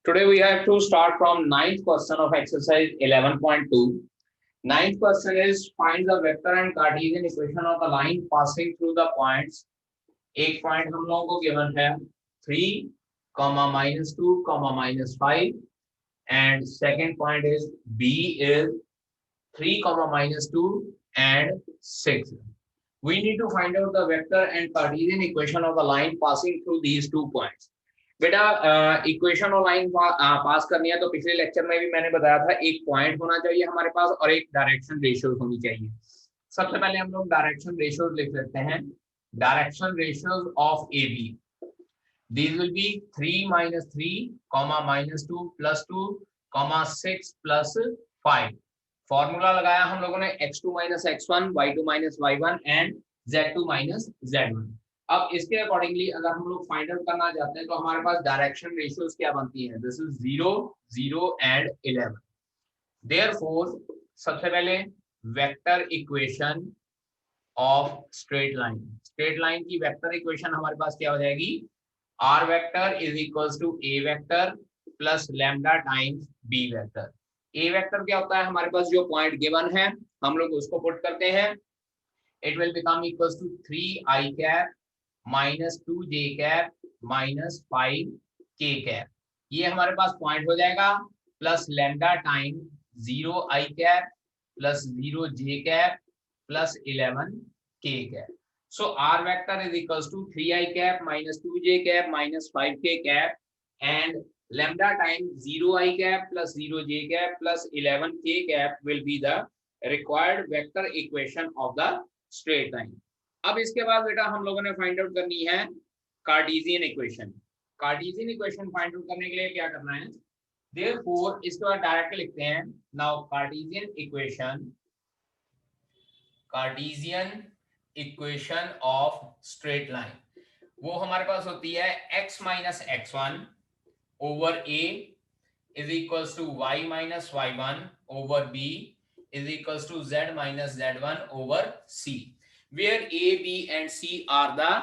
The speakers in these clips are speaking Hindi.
Today we have to start from ninth question of exercise 11.2. Ninth question is find the vector and Cartesian equation of the line passing through the points. एक पॉइंट हम लोगों को गिवन है 3, -2, -5 and second point is B is 3, -2 and 6. We need to find out the vector and Cartesian equation of the line passing through these 2 points. बेटा इक्वेशन और लाइन पास करनी है तो पिछले लेक्चर में भी मैंने बताया था एक पॉइंट होना चाहिए हमारे पास और एक डायरेक्शन रेशियो होनी चाहिए। सबसे पहले हम लोग डायरेक्शन रेशियोज लिख लेते हैं। Direction ratios of A B, these will be 3 - 3, -2 + 2, 6 + 5। Formula लगाया हम लोगों ने x2 - x1, y2 - y1 and z2 - z1। अब इसके अकॉर्डिंगली अगर हम लोग फाइंड आउट करना चाहते हैं तो हमारे पास डायरेक्शन रेशियोज क्या बनती है, दिस इज 0, 0 एंड 11। देयरफॉर सबसे पहले vector equation of straight line, straight line की वेक्टर इक्वेशन हमारे पास क्या हो जाएगी, r vector is equals to a vector plus lambda times b vector. a vector क्या होता है, हमारे पास जो पॉइंट गिवन है हम लोग उसको पुट करते हैं, it will become equals to 3i cap -2j cap -5k cap, ये हमारे पास पॉइंट हो जाएगा, plus lambda time 0i cap plus 0j cap plus 11k cap. So r vector is equals to 3i cap -2j cap -5k cap and lambda times 0i cap plus 0j cap plus 11k cap will be the required vector equation of the straight line। अब इसके बाद बेटा हम लोगों ने फाइंड आउट करनी है Cartesian equation. Cartesian equation find out करने के लिए क्या करना है, therefore इसके बाद डायरेक्ट लिखते हैं, now Cartesian equation of straight line, वो हमारे पास होती है x - x1 over a is equals to y - y1 over b is equals to z - z1 over c, where a, b and c are the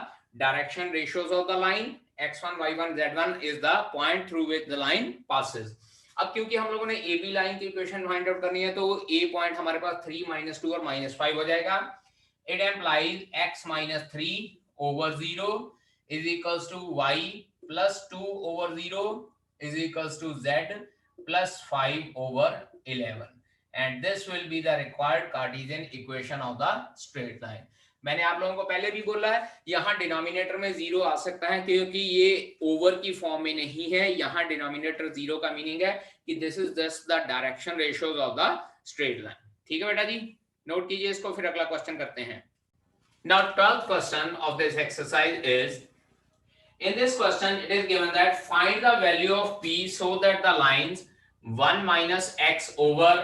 direction ratios of the line, x1, y1, z1 is the point through which the line passes। अब क्योंकि हम लोगों ने a b लाइन की इक्वेशन फाइंड आउट करनी है तो a पॉइंट हमारे पास 3, -2 और -5 हो जाएगा। It implies x - 3 over 0 is equals to y plus 2 over 0 is equals to z plus 5 over 11 and this will be the required Cartesian equation of the straight line। मैंने आप लोगों को पहले भी बोला है यहाँ डिनोमिनेटर में 0 आ सकता है क्योंकि ये ओवर की फॉर्म में नहीं है, यहाँ डिनोमिनेटर 0 का मीनिंग है कि this is just the direction ratios of the straight line. ठीक है बेटा जी, नोट कीजिए इसको, फिर अगला क्वेश्चन करते हैं। Now 12th question of this exercise is, in this question it is given that find the value of p so that the lines 1 minus x over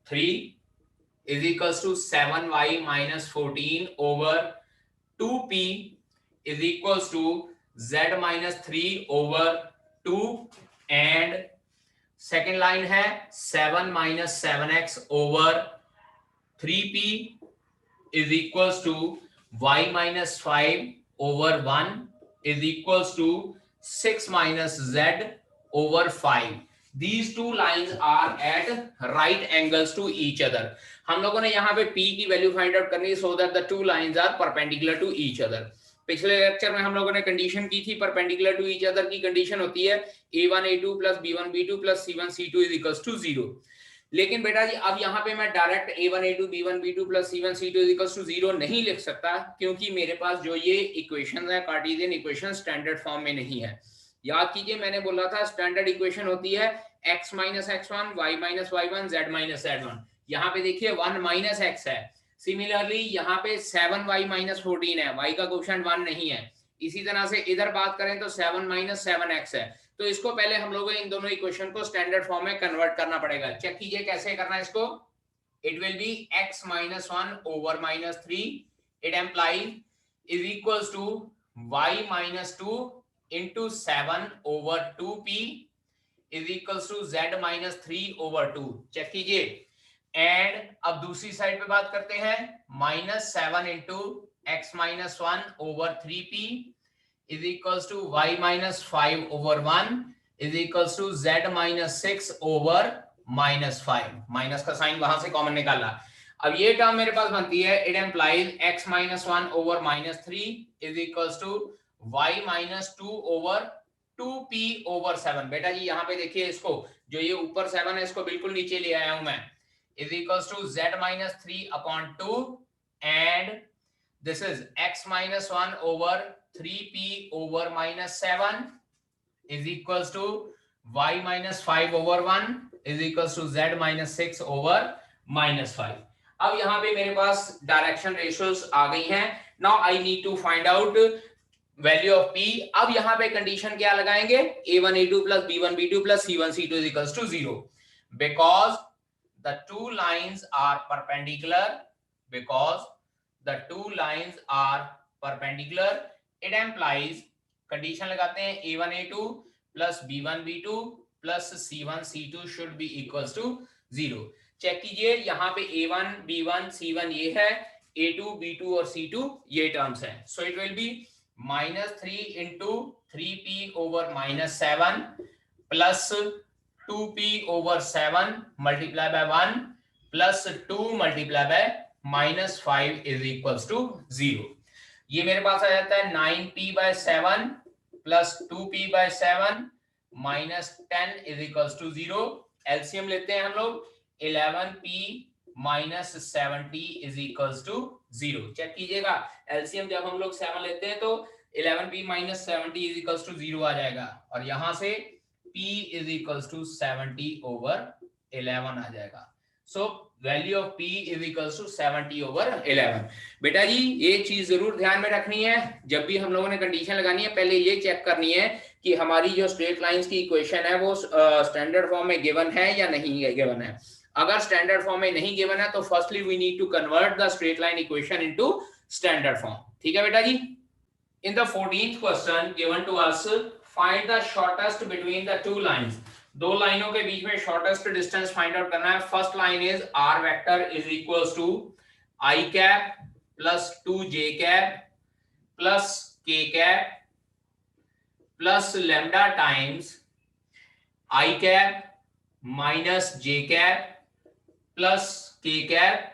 3 is equals to 7y minus 14 over 2p is equals to z minus 3 over 2 and second line है 7 minus 7x over 3p is equals to y minus 5 over 1 is equals to 6 minus z over 5। These two lines are at right angles to each other। हम लोगों ने यहाँ पे p की वैल्यू फाइंड आउट करनी है so that the two lines are perpendicular to each other। पिछले लेक्चर में हम लोगों ने कंडीशन की थी परपेंडिकुलर टू ईच अदर की कंडीशन होती है a1 a2 plus b1 b2 plus c1 c2 is equals to 0। लेकिन बेटा जी अब यहाँ पे मैं direct a1 a2 b1 b2 plus c1 c2 is equals to 0 नहीं लिख सकता क्योंकि मेरे पास जो ये इक्वेशन है कार्टेशियन इक्वेशन स्टैंडर्ड फॉर्म में नहीं है। याद कीजिए मैंने बोला था स्टैंडर्ड इक्वेशन होती है x minus x1 y minus y1 z minus z1। यहाँ पे देखिए 1 minus x है, सिमिलरली यहाँ पे 7y minus 14 है, y का कोएफिशिएंट 1 नहीं है। इसी तरह से इधर बात करें तो 7 minus 7x है, तो इसको पहले हम लोग इन दोनों इक्वेशन को स्टैंडर्ड फॉर्म में कन्वर्ट करना पड़ेगा। चेक कीजिए कैसे करना है इसको, it will B x minus 1 over minus 3 it implies is equals to y minus 2 into 7 over 2p is equals to z minus 3 over 2। Check कीजिए एंड अब दूसरी साइड पे बात करते हैं -7 into x minus 1 over 3p is equals to y minus 5 over 1 is equals to z minus 6 over minus 5, minus का साइन वहां से कॉमन निकाला। अब ये टर्म मेरे पास बनती है, it implies x minus 1 over minus 3 is equals to y minus 2 over 2p over 7। बेटा जी यहाँ पे देखिए, इसको जो ये ऊपर 7 है इसको बिल्कुल नीचे ले आया हूं मैं, is equals to z minus 3 upon 2 and this is x minus 1 over 3p over minus 7 is equals to y minus 5 over 1 is equals to z minus 6 over minus 5। अब यहाँ पे मेरे पास डायरेक्शन रेशियोज आ गई हैं। Now I need to find out value of p। अब यहाँ पे कंडीशन क्या लगाएंगे, a1 a2 plus b1 b2 plus c1 c2 is equals to 0 because the two lines are perpendicular, because the two lines are perpendicular it implies, condition लगाते हैं a1 a2 plus b1 b2 plus c1 c2 should be equals to 0। Check कीजिए, यहाँ पे a1 b1 c1 ये है, a2 b2 और c2 ये टर्म्स हैं। सो it will be minus 3 into 3p over minus 7 plus 2p over 7 multiply by 1 plus 2 multiply by minus 5 is equals to 0। ये मेरे पास आ जाता है 9p by 7 plus 2p by 7 minus 10 is equals to 0। LCM लेते हैं हम लोग, 11p minus 70 is equals to 0। Check कीजिएगा, एलसीएम जब हम लोग 7 लेते हैं तो 11p minus 70 is equals to 0 आ जाएगा, और यहां से p is equals to 70 over 11 आ जाएगा। So value of p is equals to 70 over 11। बेटा जी ये चीज जरूर ध्यान में रखनी है, जब भी हम लोगों ने कंडीशन लगानी है पहले ये चेक करनी है कि हमारी जो स्ट्रेट लाइंस की इक्वेशन है वो स्टैंडर्ड फॉर्म में गिवन है या नहीं है गिवन है। अगर स्टैंडर्ड फॉर्म में नहीं गिवन है तो firstly we need to convert the straight line equation into standard form. ठीक है बेटा जी। In the 14th question given to us, find the shortest between the two lines. दो लाइनों के बीच में शॉर्टेस्ट डिस्टेंस फाइंड आउट करना है। First line is r vector is equals to i cap plus 2j cap plus k cap plus lambda times i cap minus j cap plus k cap.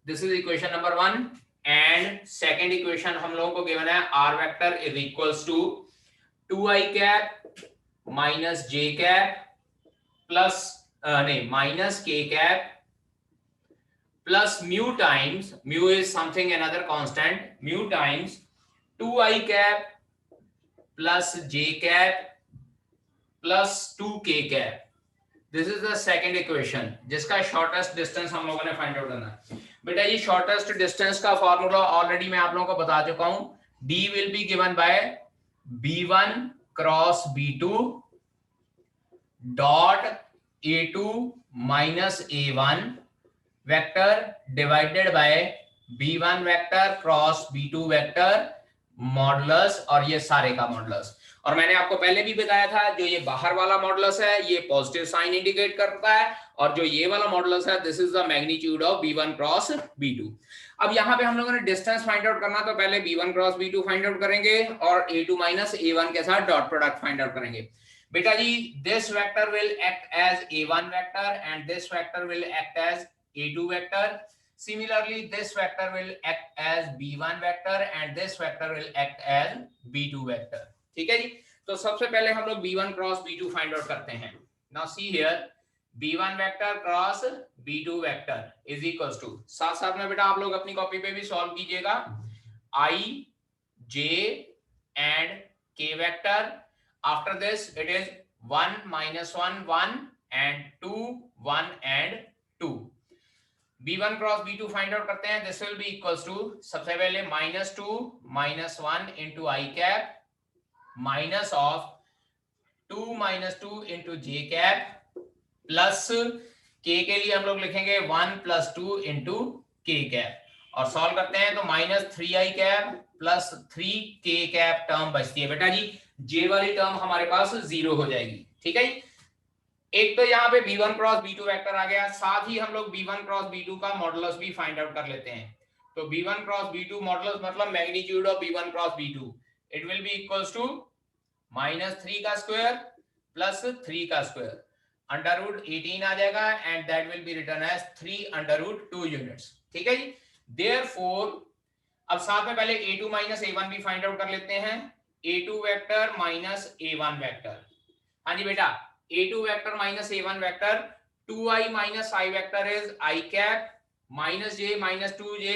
This is equation number 1। And second equation हम लोगों को गिवन है r vector is equals to 2i cap minus j cap plus नहीं minus k cap plus mu times, mu is something another constant, mu times 2i cap plus j cap plus 2k cap. This is the second equation जिसका शॉर्टेस्ट डिस्टेंस हम लोगों ने फाइंड आउट करना है। बेटा ये शॉर्टेस्ट डिस्टेंस का फॉर्मूला ऑलरेडी मैं आप लोगों को बता चुका हूं, d will be given by b1 cross b2 dot a2 minus a1 vector divided by b1 vector cross b2 vector modulus, और ये सारे का मॉडुलस। और मैंने आपको पहले भी बताया था जो ये बाहर वाला मॉडुलस है ये पॉजिटिव साइन इंडिकेट करता है, और जो ये वाला मॉडुलस है this is the magnitude of b1 cross b2। अब यहाँ पे हम लोगों ने डिस्टेंस फाइंड आउट करना, तो पहले b1 क्रॉस b2 फाइंड आउट करेंगे और a2 माइनस a1 के साथ डॉट प्रोडक्ट फाइंड आउट करेंगे। बेटा जी this vector will act as a1 vector and this vector will act as a2 vector. Similarly, this vector will act as b1 vector and this vector will act as b2 vector। ठीक है जी। तो सबसे पहले हम लोग b1 cross b2 find out करते हैं। Now see here, b1 vector cross b2 vector is equals to, साथ साथ में बेटा आप लोग अपनी कॉपी पे भी सॉल्व कीजिएगा, i j and k vector। After this it is 1 minus 1 1 and 2 1 and 2। b1 cross b2 find out करते हैं। This will be equals to, सबसे पहले minus 2 minus 1 into I cap minus of 2 minus 2 into J cap plus k के लिए हम लोग लिखेंगे 1 प्लस 2 इंटू k कैप, और सॉल्व करते हैं तो minus 3i cap plus 3k cap term बचती है। बेटा जी j वाली टर्म हमारे पास 0 हो जाएगी। ठीक है जी। एक तो यहाँ पे b1 क्रॉस b2 वेक्टर आ गया, साथ ही हम लोग b1 क्रॉस b2 का मॉडुलस भी फाइंड आउट कर लेते हैं। तो b1 क्रॉस b2 मॉडुलस मतलब magnitude of b1 cross b2, it will be equals to minus 3 का स्क्वायर प्लस 3 का स्क्वायर, अंडर रूट 18 आ जाएगा and that will be written as 3 under root 2 units. ठीक है जी। देयरफॉर अब साथ में पहले a2 माइनस a1 भी फाइंड आउट कर लेते हैं। a2 vector minus a1 vector, हाँ जी बेटा, a2 vector minus a1 vector, 2i minus i vector is i cap minus j minus 2j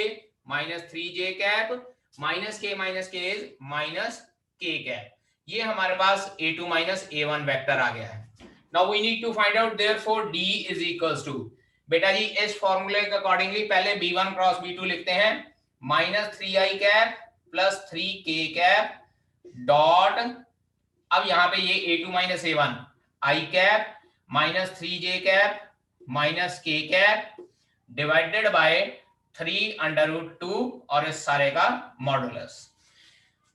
minus 3j cap minus k is minus k cap. ये हमारे पास a2 माइनस a1 वेक्टर आ गया है। Now we need to find out therefore d is equals to, बेटा जी इस फॉर्मूले के अकॉर्डिंगली पहले b1 क्रॉस b2 लिखते हैं, minus 3i cap plus 3k cap dot, अब यहां पे ये a2 minus a1 i cap minus 3j cap minus k cap divided by 3 under root 2 और इस सारे का मॉडुलस।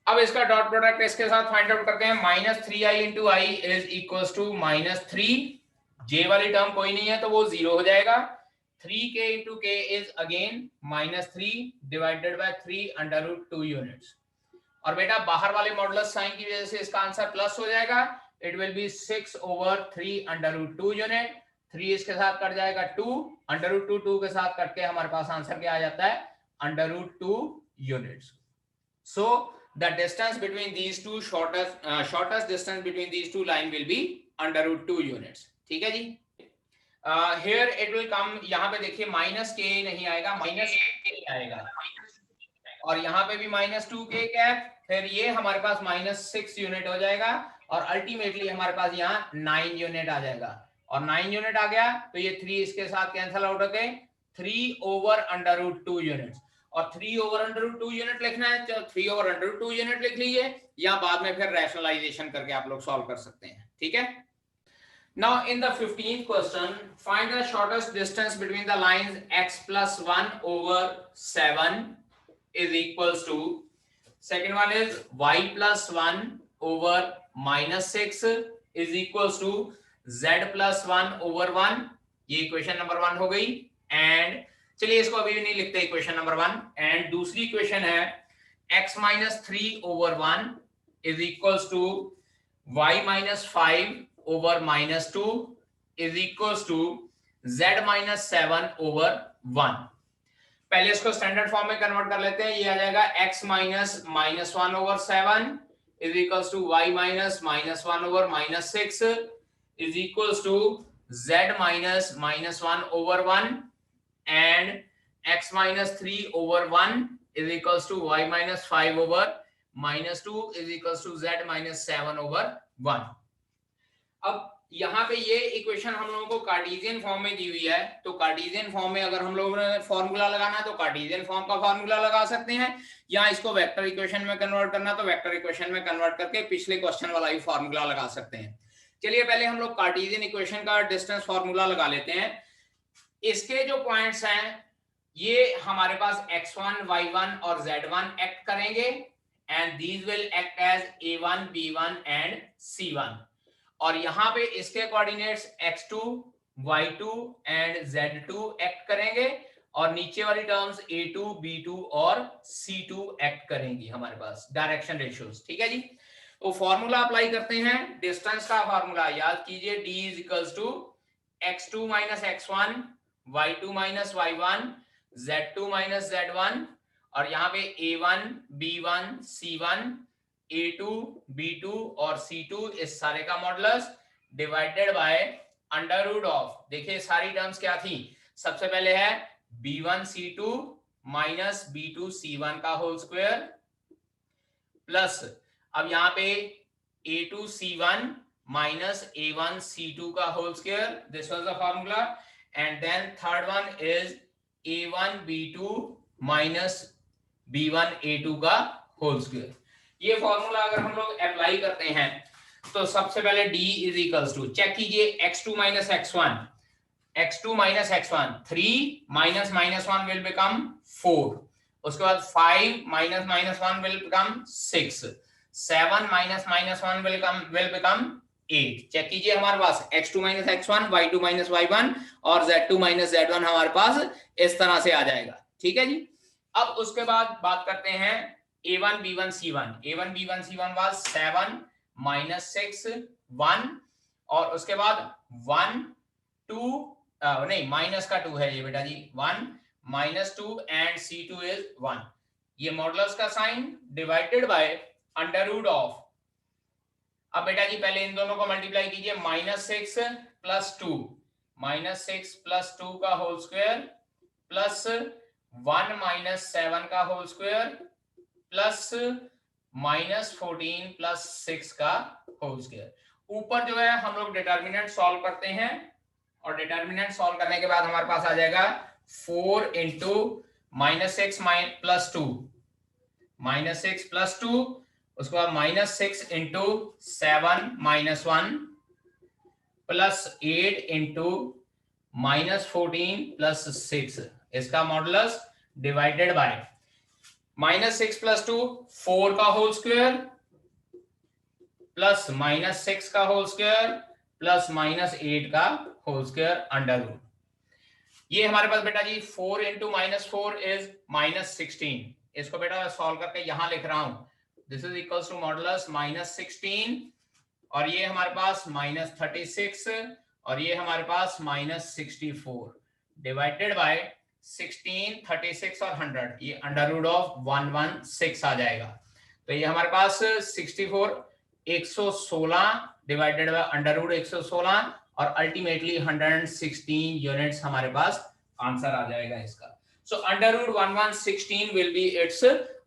अब इसका डॉट प्रोडक्ट इसके साथ फाइंड आउट करते हैं, minus 3i into I is equal to minus 3, j वाली टर्म कोई नहीं है तो वो 0 हो जाएगा, 3k into k is again minus 3 divided by 3 under root 2 units. और बेटा बाहर वाले मॉडुलस साइन की वजह से इसका आंसर प्लस हो जाएगा, it will be 6 over 3 under root 2 unit, 3 इसके साथ कट जाएगा 2 अंडर रूट 2 2 के साथ कट के हमारे पास आंसर क्या आ जाता है, under root 2 units. So the distance between these two shortest distance between these two line will be under root 2 units। ठीक है जी। here it will come, यहाँ पे देखिए माइनस k नहीं आएगा, माइनस k आएगा और यहाँ पे भी माइनस 2k कैप, फिर ये हमारे पास माइनस 6 यूनिट हो जाएगा और अल्टीमेटली हमारे पास यहाँ 9 यूनिट आ जाएगा और 9 यूनिट आ गया तो ये 3 इसके साथ कैंसिल आउट होते हैं, 3 ओवर अंडर रूट 2 यूनिट्स। और 3 ओवर अंडर रूट 2 यूनिट लिखना है तो 3 ओवर अंडर रूट 2 यूनिट लिख लीजिए, या बाद में फिर रैशनलाइजेशन करके आप लोग सॉल्व कर सकते हैं। ठीक है। Now in the 15th question, find the shortest distance between the lines x plus 1 over 7 is equals to, second one is y plus 1 over minus 6 is equals to z plus 1 over 1, ये इक्वेशन नंबर 1 हो गई। एंड चलिए इसको अभी भी नहीं लिखते इक्वेशन नंबर 1, एंड दूसरी इक्वेशन है x minus 3 over 1 is equals to y minus 5 over minus 2 is equals to z minus 7 over 1। पहले इसको स्टैंडर्ड फॉर्म में कन्वर्ट कर लेते हैं, ये आ जाएगा x minus minus 1 over 7 is equals to y minus minus 1 over minus 6 is equals to z minus minus 1 over 1 and x minus 3 over 1 is equals to y minus 5 over minus 2 is equals to z minus 7 over 1। अब यहाँ पे ये इक्वेशन हम लोगों को कार्टेशियन फॉर्म में दी हुई है, तो कार्टेशियन फॉर्म में अगर हम लोगों ने फॉर्मूला लगाना है तो कार्टेशियन फॉर्म का फॉर्मूला लगा सकते हैं, या इसको वेक्टर इक्वेशन में कन्वर्ट करना तो वेक्टर इक्वेशन में कन्वर्ट करके पिछले क्वेश्चन वाला ही फॉर्मूला लगा सकते हैं। चलिए पहले हम लोग कार्टेशियन इक्वेशन का डिस्टेंस फॉर्मूला लगा लेते हैं। इसके जो पॉइंट्स हैं ये हमारे पास x1, y1 और z1 एक्ट करेंगे and these will act as a1, b1 and c1। और यहाँ पे इसके coordinates x2, y2 and z2 act करेंगे और नीचे वाली टर्म्स a2, b2 और c2 एक्ट करेंगी हमारे पास डायरेक्शन रेशियोज। ठीक है जी। तो फॉर्मूला अप्लाई करते हैं, डिस्टेंस का फॉर्मूला याद कीजिए, d is equals to x2 minus x1 y2 minus y1 z2 minus z1 और यहाँ पे a1, b1, c1, a2, b2 और c2 इस सारे का modulus divided by under root of, देखिए सारी टर्म्स क्या थी, सबसे पहले है b1 c2 minus b2 c1 का होल स्क्वायर प्लस अब यहाँ पे a2 c1 minus a1 c2 का whole square, this was the formula. And then third one is a1 b2 minus b1 a2 का होल स्क्वायर। ये फॉर्मूला अगर हम लोग अप्लाई करते हैं तो सबसे पहले d is equals to, check कीजिए x2 minus x1, x2 minus x1 3 minus minus 1 will become 4, उसके बाद 5 minus minus 1 will become 6, 7 minus minus 1 will become 8। Check कीजिए हमारे पास x2 minus x1, y2 minus y1 और z2 माइनस z1 हमारे पास इस तरह से आ जाएगा। ठीक है जी। अब उसके बाद बात करते हैं a1 b1 c1, a1 b1 c1 was 7 minus 6 1 और उसके बाद 1 2 नहीं माइनस का 2 है ये बेटा जी, 1 -2 एंड C2 इज 1। ये मॉडुलस का sign divided by under root of, अब बेटा जी पहले इन दोनों को मल्टीप्लाई कीजिए, -6 + 2, -6 + 2 का होल स्क्वायर प्लस 1 - 7 का होल स्क्वायर प्लस -14 + 6 का होल स्क्वायर। ऊपर जो है हम लोग डिटर्मिनेंट सॉल्व करते हैं, और डिटर्मिनेंट सॉल्व करने के बाद हमारे पास आ जाएगा 4 × -6 + 2, -6 + 2, उसके बाद -6 × 7 - 1 प्लस 8 × -14 + 6, इसका मॉडुलस डिवाइडेड बाय -6 + 2 4 का होल स्क्वायर प्लस -6 का होल स्क्वायर प्लस -8 का होल स्क्वायर अंडर रूट। ये हमारे पास बेटा जी 4 × -4 इज -16, इसको बेटा सॉल्व करके यहां लिख रहा हूं, this is equals to modulus -16, और ये हमारे पास -36, और ये हमारे पास -64 डिवाइडेड बाय 16, 36 और 100, ये अंडर रूट ऑफ 116 आ जाएगा। तो ये हमारे पास 64 116 डिवाइडेड बाय अंडर रूट 116, और अल्टीमेटली 116 यूनिट्स हमारे पास आंसर आ जाएगा इसका। So under root 1116 will be its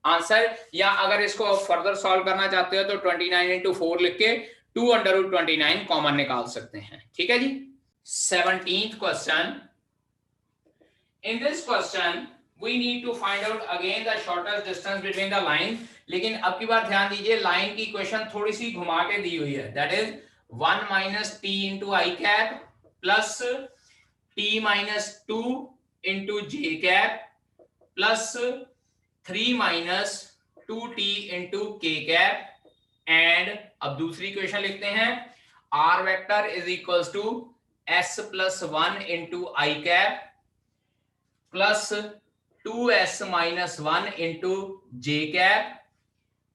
answer. या अगर इसको फर्दर सॉल्व करना चाहते हो तो 29 × 4 लिख के 2 √ 29 कॉमन निकाल सकते हैं। ठीक है जी। 17th question, in this question we need to find out again the shortest distance between the line, लेकिन अब की बार ध्यान दीजिए लाइन की इक्वेशन थोड़ी सी घुमा के दी हुई है, that is 1 - t × I cap plus t - 2 × j cap plus 3 - 2t × k cap, and अब दूसरी इक्वेशन लिखते हैं, r vector is equals to s + 1 × I cap plus 2s - 1 × j cap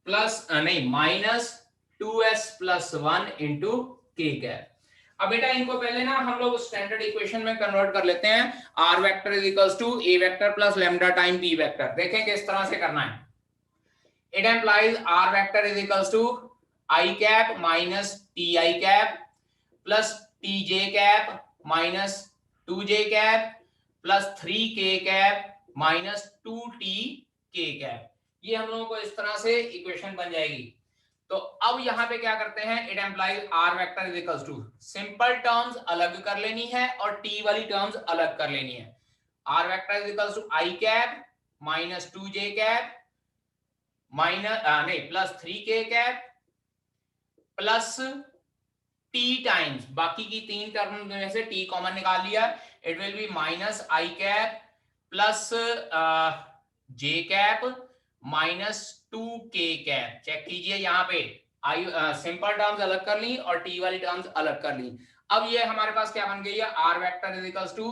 plus नहीं -2s + 1 × k cap। अब बेटा इनको पहले ना हम लोग स्टैंडर्ड इक्वेशन में कन्वर्ट कर लेते हैं, r vector is equals to a vector plus lambda time p vector. देखें किस तरह से करना है। It implies r vector is equals to I cap minus ti cap plus tj cap minus 2j cap plus 3k cap minus 2tk cap. ये हम लोगों को इस तरह से इक्वेशन बन जाएगी। तो अब यहां पे क्या करते हैं, it implies r vector is equals to, simple terms अलग कर लेनी है और t वाली टर्म्स अलग कर लेनी है। r vector is equals to I cap minus 2j cap minus नहीं plus 3k cap plus t times, बाकी की 3 टर्म में से t कॉमन निकाल लिया, it will be minus I cap plus j cap minus 2k cap. चेक कीजिए यहाँ पे आई सिंपल टर्म्स अलग कर ली और t वाली टर्म्स अलग कर ली। अब ये हमारे पास क्या बन गई है, r vector is equals to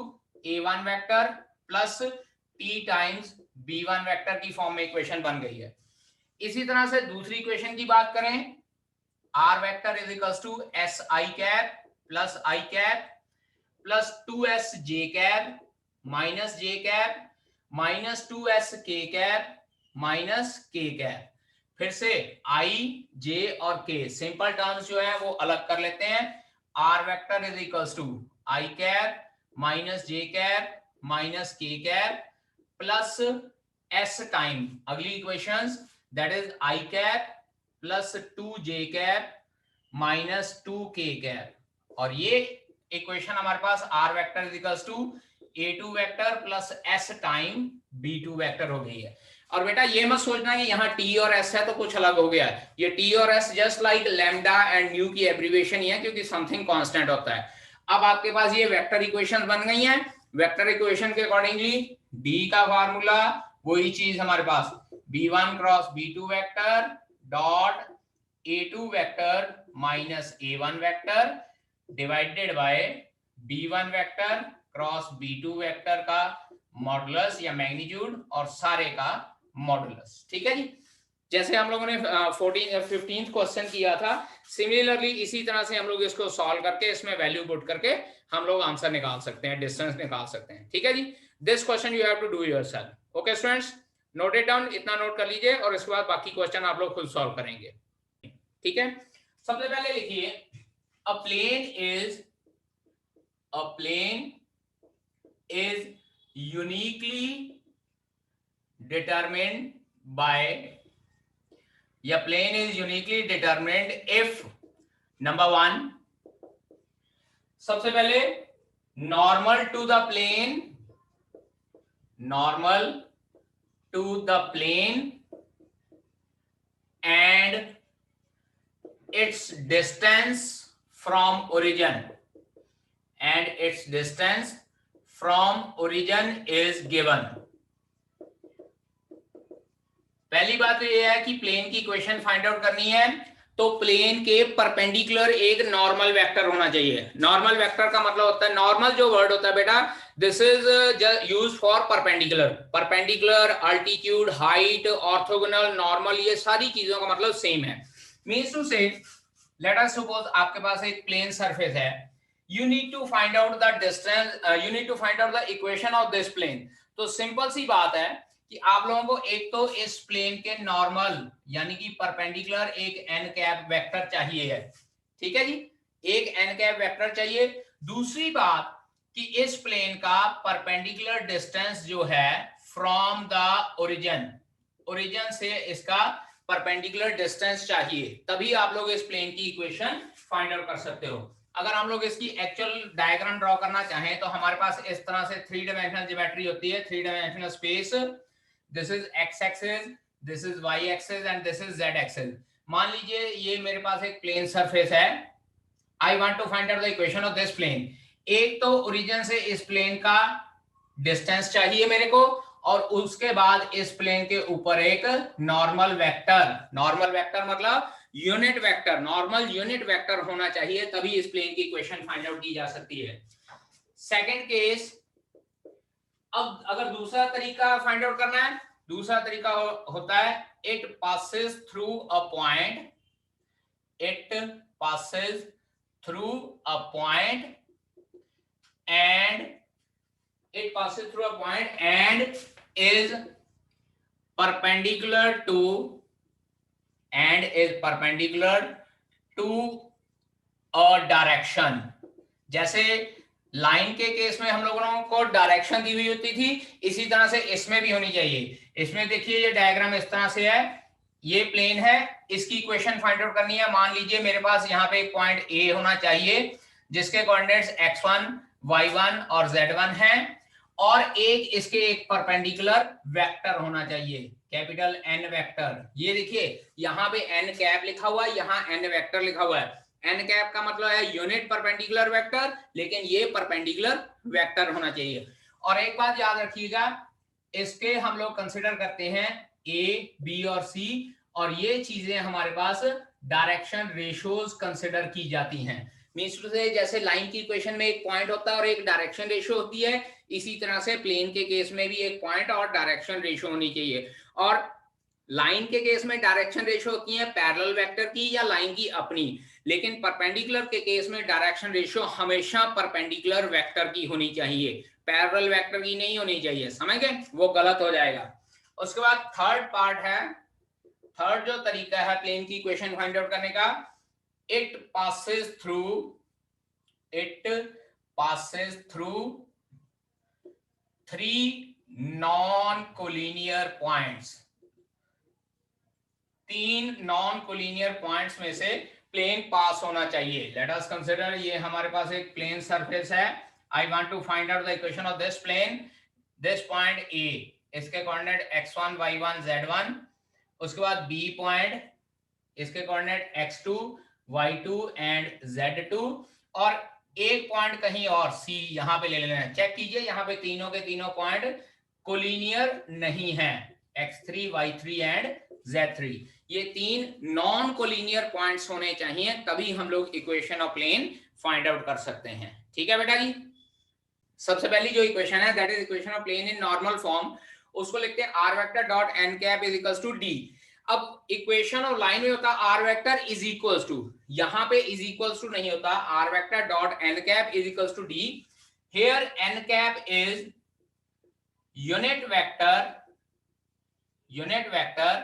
a1 vector plus t times b1 vector की फॉर्म में इक्वेशन बन गई है। इसी तरह से दूसरी इक्वेशन की बात करें, r vector is equals to si cap plus I cap plus 2sj cap minus j cap minus 2sk cap minus k cap. फिर से I, j और k सिंपल टर्म्स जो है वो अलग कर लेते हैं। r vector is equals to I cap minus j cap minus k cap plus s time अगली equations, that is I cap plus 2j cap minus 2k cap, और ये इक्वेशन हमारे पास r vector is equals to a2 vector plus s time b2 vector हो गई है। और बेटा ये मत सोचना कि यहाँ t और s है तो कुछ अलग हो गया है, ये t और s just like lambda and new की एब्रिविएशन ही है, क्योंकि समथिंग कांस्टेंट होता है। अब आपके पास ये वेक्टर इक्वेशन बन गई हैं। वेक्टर इक्वेशन के अकॉर्डिंगली d का फार्मूला वही चीज हमारे पास b1 cross b2 vector dot a2 vector minus a1 vector divided by b1 vector cross b2 vector का मॉडुलस या मैग्नीट्यूड और सारे का मॉडुलस। ठीक है जी। जैसे हम लोगों ने 15th क्वेश्चन किया था, सिमिलरली इसी तरह से हम लोग इसको सॉल्व करके इसमें वैल्यू पुट करके हम लोग आंसर निकाल सकते हैं, डिस्टेंस निकाल सकते हैं। ठीक है जी, this question you have to do yourself. Okay students, note it down, इतना नोट कर लीजिए और इसके बाद बाकी क्वेश्चन आप लोग खुद सॉल्व करेंगे। ठीक है, सबसे पहले लिखिए a plane is uniquely determined by, a plane is uniquely determined if number 1, सबसे पहले normal to the plane and its distance from origin is given। पहली बात तो यह है कि प्लेन की इक्वेशन फाइंड आउट करनी है, तो प्लेन के परपेंडिकुलर एक नॉर्मल वेक्टर होना चाहिए। नॉर्मल वेक्टर का मतलब होता है, नॉर्मल जो वर्ड होता है बेटा, this is use for perpendicular, altitude, height, orthogonal, normal, ये सारी चीजों का मतलब सेम है। मींस टू से, लेट अस सपोज आपके पास एक प्लेन सरफेस है, you need to find out the distance, you need to find out the equation of this plane। तो सिंपल सी बात है कि आप लोगों को एक तो इस प्लेन के नॉर्मल यानी कि परपेंडिकुलर एक एन कैप वेक्टर चाहिए है। ठीक है जी, एक एन कैप वेक्टर चाहिए। दूसरी बात कि इस प्लेन का परपेंडिकुलर डिस्टेंस जो है फ्रॉम द ओरिजिन से इसका परपेंडिकुलर डिस्टेंस चाहिए, तभी आप लोग इस प्लेन की इक्वेशन फाइंड आउट कर सकते हो। अगर हम लोग इसकी एक्चुअल डायग्राम ड्रॉ करना चाहें तो हमारे पास इस तरह से 3 डायमेंशनल ज्योमेट्री होती है, 3 dimensional space. This is X axis, this is Y axis and this is Z axis. मान लीजिए ये मेरे पास एक प्लेन सरफेस है, I want to find out the equation of this plane. एक तो ओरिजिन से इस प्लेन का डिस्टेंस चाहिए मेरे को, और उसके बाद इस प्लेन के ऊपर एक नॉर्मल वेक्टर मतलब unit vector, normal unit vector होना चाहिए, तभी इस प्लेन की इक्वेशन फाइंड आउट की जा सकती है। सेकंड केस, अब अगर दूसरा तरीका फाइंड आउट करना है, दूसरा तरीका होता है it passes through a point and is perpendicular to a direction। जैसे लाइन के केस में हम लोगों को डायरेक्शन दी हुई होती थी, इसी तरह से इसमें भी होनी चाहिए। इसमें देखिए ये डायग्राम इस तरह से है, ये प्लेन है, इसकी इक्वेशन फाइंड आउट करनी है। मान लीजिए मेरे पास यहाँ पे एक पॉइंट ए होना चाहिए जिसके कोऑर्डिनेट्स x1, y1 और z1 हैं, और एक इसके एक परपेंडिकुलर वेक्टर होना चाहिए, कैपिटल N वेक्टर। ये देखिए यहाँ पे n कैप लिखा हुआ है, यहाँ n वेक्टर लिखा हुआ है। n कैप का मतलब है यूनिट परपेंडिकुलर वेक्टर, लेकिन ये परपेंडिकुलर वेक्टर होना चाहिए। और एक बात याद रखिएगा, इसके हम लोग कंसिडर करते हैं a, b और c, और ये चीजें हमारे पास डायरेक्शन रेशियोज कंसिडर की जाती हैं। मींस टू से, जैसे लाइन की इक्वेशन में एक पॉइंट होता है और एक डायरेक्शन रेशियो होती है, इसी तरह से प्लेन के केस में भी एक पॉइंट और डायरेक्शन रेशियो होनी चाहिए। और लाइन के केस में डायरेक्शन रेशियो होती है पैरेलल वेक्टर की या लाइन की अपनी, लेकिन परपेंडिकुलर के केस में डायरेक्शन रेशियो हमेशा परपेंडिकुलर वेक्टर की होनी चाहिए, पैरेलल वेक्टर की नहीं होनी चाहिए। समझ गए, वो गलत हो जाएगा। उसके बाद थर्ड पार्ट है, थर्ड जो तरीका है प्लेन की इक्वेशन फाइंड आउट करने का, it passes through 3 non-collinear points। 3 non-collinear points में से प्लेन पास होना चाहिए। लेट अस कंसीडर, ये हमारे पास एक प्लेन सरफेस है, I want to find out the equation of this plane. This point A, इसके कोऑर्डिनेट x1, y1, z1, उसके बाद बी पॉइंट, इसके coordinate x2, y2 and z2, और एक पॉइंट कहीं और c यहां पे ले लेना है। चेक कीजिए यहाँ पे तीनों के तीनों पॉइंट कोलिनियर नहीं है, x3, y3 एंड z3। ये 3 नॉन कोलिनियर पॉइंट्स होने चाहिए, तभी हम लोग equation of plane find out कर सकते हैं। ठीक है बेटा जी, सबसे पहली जो इक्वेशन है that is equation of plane in normal form, उसको लिखते हैं r vector dot n cap is equals to d। अब इक्वेशन ऑफ लाइन में होता R vector is equals to, यहां पे इज इक्वल्स टू नहीं होता, R vector dot N cap is equals to D. Here N cap is unit vector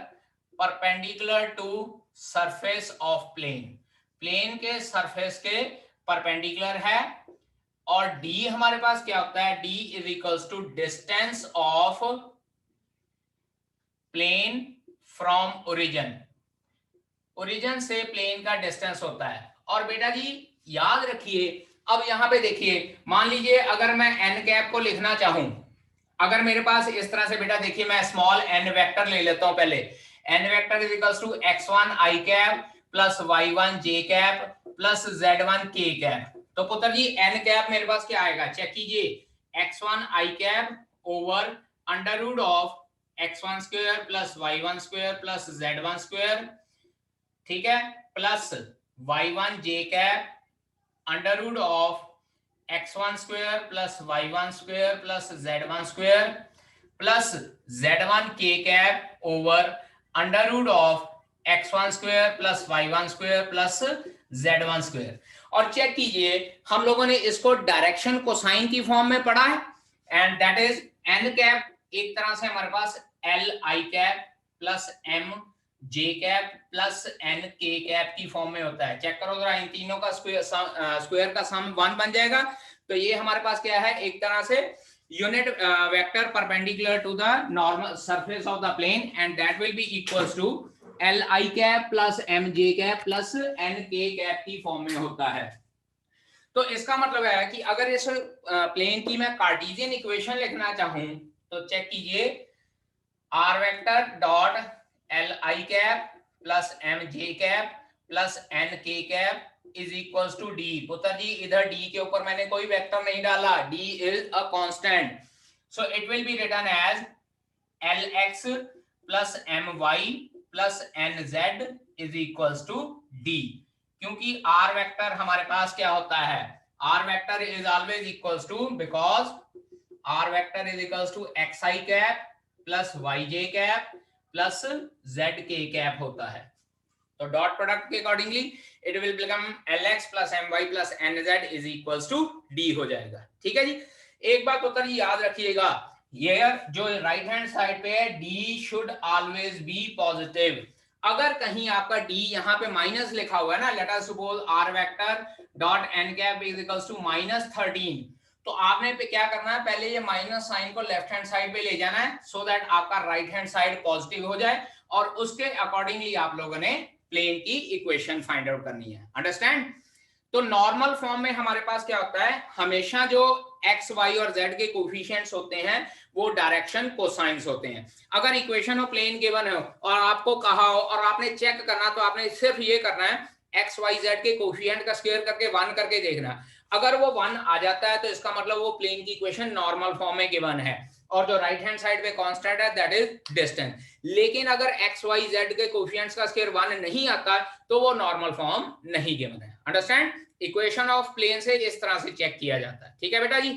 perpendicular to surface of plane, plane के सरफेस के परपेंडिकुलर है। और d हमारे पास क्या होता है, d is equals to distance of plane from origin से प्लेन का डिस्टेंस होता है। और बेटा जी याद रखिए, अब यहां पे देखिए, मान लीजिए अगर मैं n कैप को लिखना चाहूं, अगर मेरे पास इस तरह से बेटा देखिए, मैं स्मॉल n वेक्टर ले लेता हूं पहले, n vector is equals to x1 i cap plus y1 j cap plus z1 k cap. तो पुत्र जी n कैप मेरे पास क्या आएगा, चेक कीजिए, x1 i cap over under root of x1 square plus y1 square plus z1 square, ठीक है, plus y1 j cap under root of x1 square plus y1 square plus z1 square plus z1 k cap over under root of x1 square plus y1 square plus z1 square. और चेक कीजिए, हम लोगों ने इसको डायरेक्शन कोसाइन की फॉर्म में पढ़ा है, and that is n cap एक तरह से हमारे पास l i cap plus m j cap plus n k cap की फॉर्म में होता है। चेक करो जरा, इन तीनों का स्क्वायर का सम 1 बन जाएगा। तो ये हमारे पास क्या है, एक तरह से unit vector perpendicular to the normal surface of the plane, and that will be equals to L I cap plus M J cap plus N के कैप की फॉर्म में होता है। तो इसका मतलब है कि अगर इस प्लेन की मैं कार्टेशियन इक्वेशन लिखना चाहूं तो चेक कीजिए, आर वेक्टर डॉट एल आई कैप प्लस एम जे कैप प्लस एन के cap is equals to d. पुत्र जी इधर डी के ऊपर मैंने कोई वेक्टर नहीं डाला, D is a constant, so it will be written as L X plus M Y plus N Z is equals to D. क्योंकि आर वेक्टर हमारे पास क्या होता है, R vector is always equals to, because R vector is equals to X I cap plus Y J cap plus Z K cap होता है। तो डॉट प्रोडक्ट के accordingly it will become lx plus my plus nz is equals to d हो जाएगा। ठीक है जी, एक बात तो कर याद रखिएगा, ये जो राइट हैंड साइड पे है d should always be positive. अगर कहीं आपका d यहाँ पे माइनस लिखा हुआ है ना, let us suppose r vector dot n cap is equals to -13, तो आपने पे क्या करना है, पहले ये माइनस साइन को लेफ्ट हैंड साइड पे ले जाना है, सो दैट आपका राइट हैंड साइड पॉजिटिव हो जाए, और उसके अकॉर्डिंगली आप लोगों ने प्लेन की इक्वेशन फाइंड आउट करनी है। अंडरस्टैंड? तो नॉर्मल फॉर्म में हमारे पास क्या होता है, हमेशा जो x, y और z के कोफिशिएंट्स होते हैं वो डायरेक्शन कोसाइंस होते हैं। अगर इक्वेशन ऑफ प्लेन गिवन हो और आपको कहा हो और आपने चेक करना, तो आपने सिर्फ ये करना है x, y, z के कोफिशिएंट का स्क्वायर करके 1 करके देखना। अगर वो 1 आ जाता है तो इसका मतलब वो प्लेन की इक्वेशन नॉर्मल फॉर्म में गिवन है, और जो राइट हैंड साइड पे कांस्टेंट है दैट इज डिस्टेंस। लेकिन अगर x, y, z के कोफिशिएंट्स का स्क्वायर 1 नहीं आता तो वो नॉर्मल फॉर्म नहीं गिवन है। अंडरस्टैंड? इक्वेशन ऑफ प्लेन से इस तरह से चेक किया जाता है। ठीक है बेटा जी।